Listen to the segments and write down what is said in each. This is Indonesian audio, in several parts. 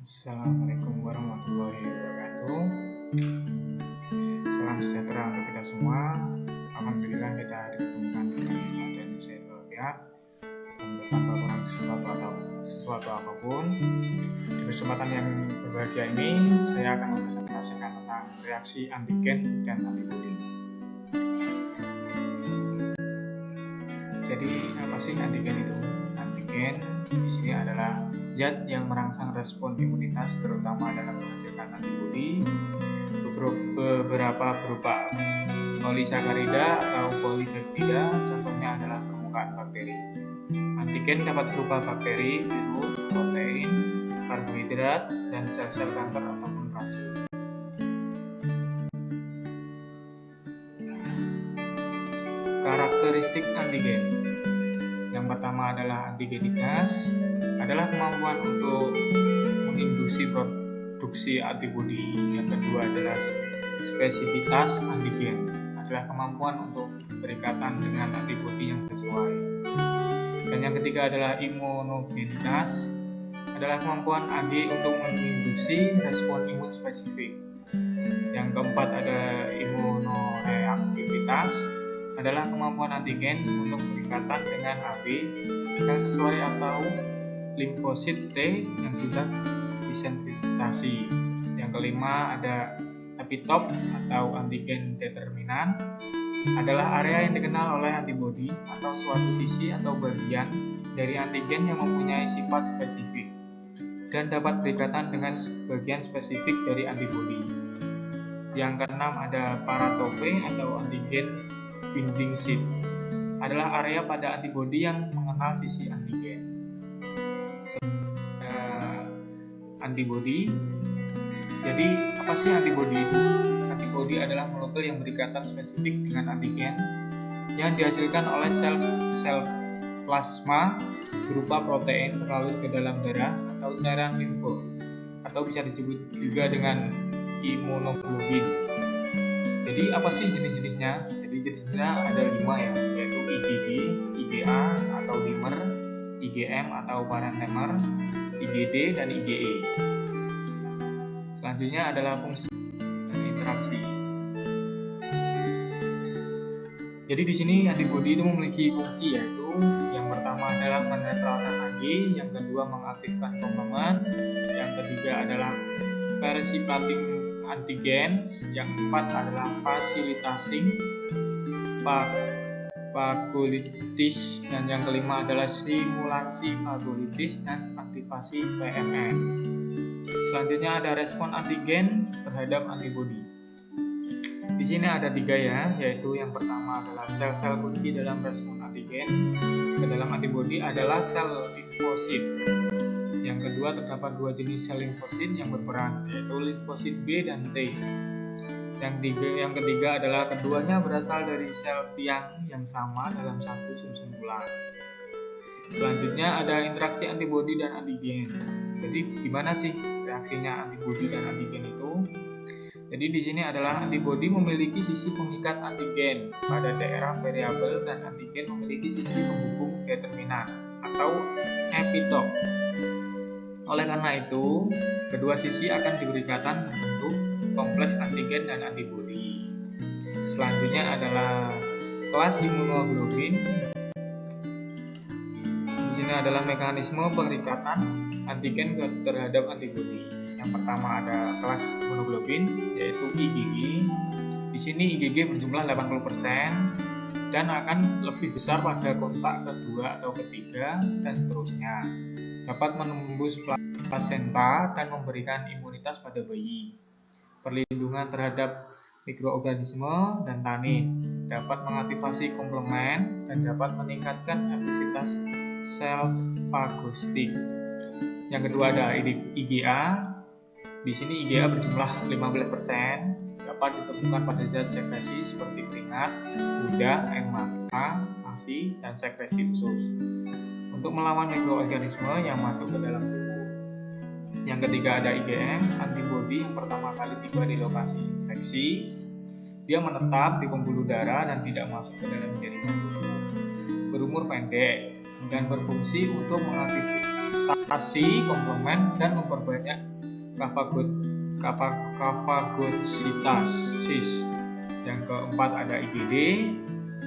Assalamualaikum warahmatullahi wabarakatuh. Salam sejahtera untuk kita semua. Alhamdulillah kita ditemukan dengan nikmat dan sehat walafiat dan tanpa kurang sesuatu apapun. Di kesempatan yang berbahagia ini, saya akan mempresentasikan tentang reaksi antigen dan antibodi. Jadi apa sih antigen itu? Antigen di sini adalah zat yang merangsang respon imunitas, terutama dalam menghasilkan antibodi beberapa berupa polisakarida atau polipeptida. Contohnya adalah permukaan bakteri. Antigen dapat berupa bakteri, virus, protein, karbohidrat, dan sel-sel kanker ataupun racun. Karakteristik antigen. Yang pertama adalah antigenitas, adalah kemampuan untuk menginduksi produksi antibodi. Yang kedua adalah spesifitas antigen, adalah kemampuan untuk berikatan dengan antibodi yang sesuai. Dan yang ketiga adalah imunogenitas, adalah kemampuan anti untuk menginduksi respon imun spesifik. Yang keempat ada imunoreaktivitas, adalah kemampuan antigen untuk berikatan dengan AB yang sesuai atau limfosit T yang sudah disensitisasi. Yang kelima ada epitop atau antigen determinan, adalah area yang dikenal oleh antibodi atau suatu sisi atau bagian dari antigen yang mempunyai sifat spesifik dan dapat berikatan dengan bagian spesifik dari antibodi. Yang keenam ada paratope atau antigen binding site, adalah area pada antibodi yang mengenal sisi antigen. Antibodi. Jadi apa sih antibodi itu? Antibodi adalah molekul yang berikatan spesifik dengan antigen yang dihasilkan oleh sel plasma berupa protein berlarut ke dalam darah atau cairan limfo, atau bisa disebut juga dengan imunoglobin. Jadi apa sih jenis-jenisnya? Jadi jenisnya ada 5 ya, yaitu IgG, IgA atau dimer, IgM atau parentemer, IgD dan IgE. Selanjutnya adalah fungsi dan interaksi. Jadi di sini antibodi itu memiliki fungsi, yaitu yang pertama adalah menetralkan Ag, yang kedua mengaktifkan komplement, yang ketiga adalah participating antigen, yang keempat adalah facilitating fagolitis, dan yang kelima adalah simulasi fagolitis dan aktivasi PMN. Selanjutnya ada respon antigen terhadap antibodi. Di sini ada 3 ya, yaitu yang pertama adalah sel-sel kunci dalam respon antigen ke dalam antibodi adalah sel limfosit. Yang kedua terdapat 2 jenis sel limfosit yang berperan, yaitu limfosit B dan T. Yang ketiga adalah keduanya berasal dari sel tiang yang sama dalam satu sumsum tulang. Selanjutnya ada interaksi antibodi dan antigen. Jadi gimana sih reaksinya antibodi dan antigen itu? Jadi di sini adalah antibodi memiliki sisi pengikat antigen pada daerah variabel dan antigen memiliki sisi penghubung determinan atau epitop. Oleh karena itu, kedua sisi akan diberikan membentuk kompleks antigen dan antibodi. Selanjutnya adalah kelas imunoglobin. Di sini adalah mekanisme perikatan antigen terhadap antibodi. Yang pertama ada kelas imunoglobin, yaitu IgG. Di sini IgG berjumlah 80% dan akan lebih besar pada kontak kedua atau ketiga dan seterusnya. Dapat menembus plasenta dan memberikan imunitas pada bayi, perlindungan terhadap mikroorganisme dan tanin, dapat mengaktifasi komplement dan dapat meningkatkan efektivitas sel fagostik. Yang kedua ada IgA. Di sini IgA berjumlah 15%, dapat ditemukan pada zat sekresi seperti keringat, ludah, air mata, ASI, dan sekresi usus untuk melawan mikroorganisme yang masuk ke dalam tubuh. Yang ketiga ada IgM, antibodi yang pertama kali tiba di lokasi infeksi. Dia menetap di pembuluh darah dan tidak masuk ke dalam jaringan tubuh. Berumur pendek dan berfungsi untuk fragmentasi komplement dan memperbanyak kafagositas. Yang keempat ada IgD.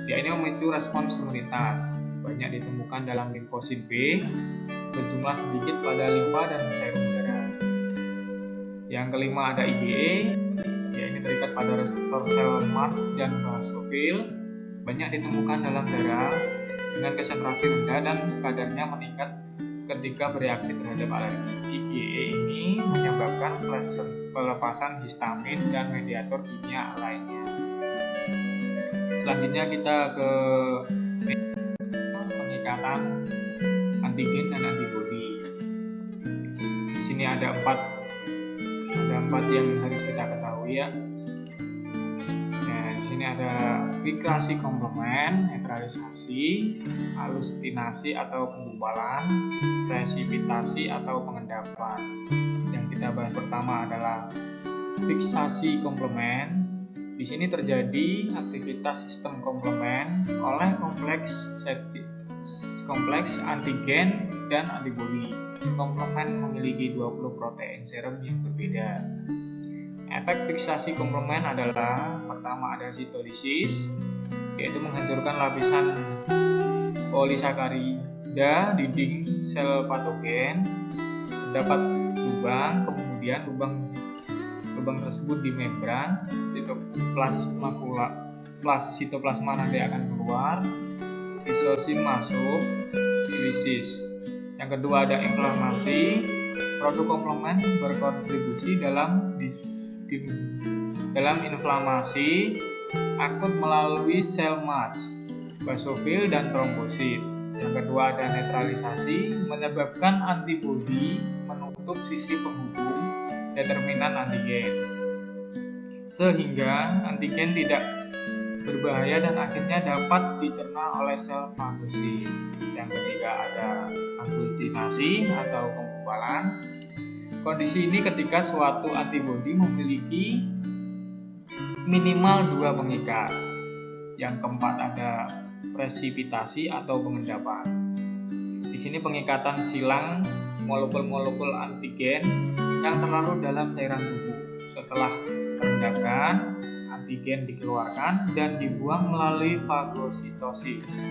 Dia ini memicu respons imunitas. Banyak ditemukan dalam limfosit B, berjumlah sedikit pada limfa dan serum darah. Yang kelima ada IgE. Dia ini terikat pada reseptor sel Mars dan basofil. Banyak ditemukan dalam darah dengan konsentrasi rendah dan kadarnya meningkat ketika bereaksi terhadap alergi. IgE ini menyebabkan pelepasan histamin dan mediator kimia lainnya. Selanjutnya kita ke pengikatan antigen dan antibodi. Di sini ada empat yang harus kita ketahui ya. Di sini ada fibrasi komplement, netralisasi, halusinasi atau penggumpalan, presipitasi atau pengendapan. Yang kita bahas pertama adalah fiksasi komplement. Di sini terjadi aktivitas sistem komplement oleh kompleks antigen dan antibodi. Komplement memiliki 20 protein serum yang berbeda. Efek fiksasi komplement adalah pertama ada sitolisis, yaitu menghancurkan lapisan polisakarida dinding sel patogen. Terdapat lubang, kemudian lubang tersebut di membran sitoplasma nanti akan keluar, lisosim masuk, lisis. Yang kedua ada inflamasi. Produk komplement berkontribusi dalam inflamasi akut melalui sel Mars, basofil dan trombosit. Yang kedua ada netralisasi, menyebabkan antibodi menutup sisi penghubung determinan antigen sehingga antigen tidak berbahaya dan akhirnya dapat dicerna oleh sel fagosit. Yang ketiga ada aglutinasi atau penggumpalan. Kondisi ini ketika suatu antibodi memiliki minimal 2 pengikat. Yang keempat ada presipitasi atau pengendapan. Di sini pengikatan silang molekul-molekul antigen yang terlarut dalam cairan tubuh. Setelah terendapkan, antigen dikeluarkan dan dibuang melalui fagositosis.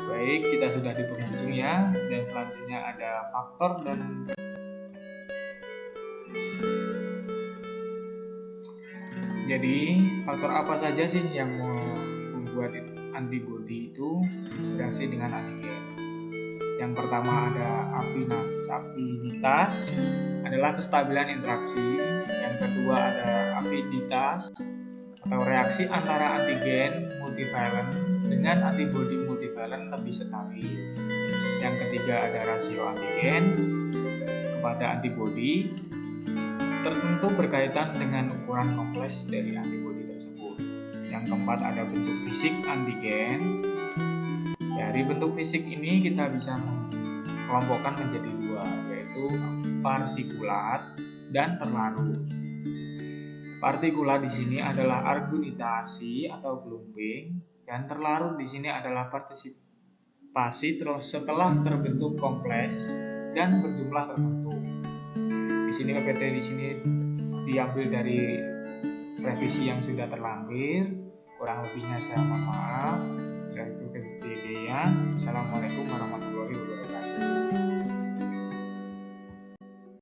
Baik, kita sudah di penghujung ya. Dan selanjutnya ada faktor dan jadi faktor apa saja sih yang membuat antibodi itu bereaksi dengan antigen? Yang pertama ada afinitas, adalah kestabilan interaksi. Yang kedua ada afiditas atau reaksi antara antigen multivalent dengan antibodi multivalent lebih stabil. Yang ketiga ada rasio antigen kepada antibodi tertentu berkaitan dengan ukuran kompleks dari antibodi tersebut. Yang keempat ada bentuk fisik antigen. Dari bentuk fisik ini kita bisa mengelompokkan menjadi 2, yaitu partikulat dan terlarut. Partikulat di sini adalah argunitasi atau clumping, dan terlarut di sini adalah partisipasi setelah terbentuk kompleks dan berjumlah tertentu. Di sini PPT di sini diambil dari revisi yang sudah terlampir. Kurang lebihnya saya mohon maaf. Itu kemudian. Assalamualaikum warahmatullahi wabarakatuh.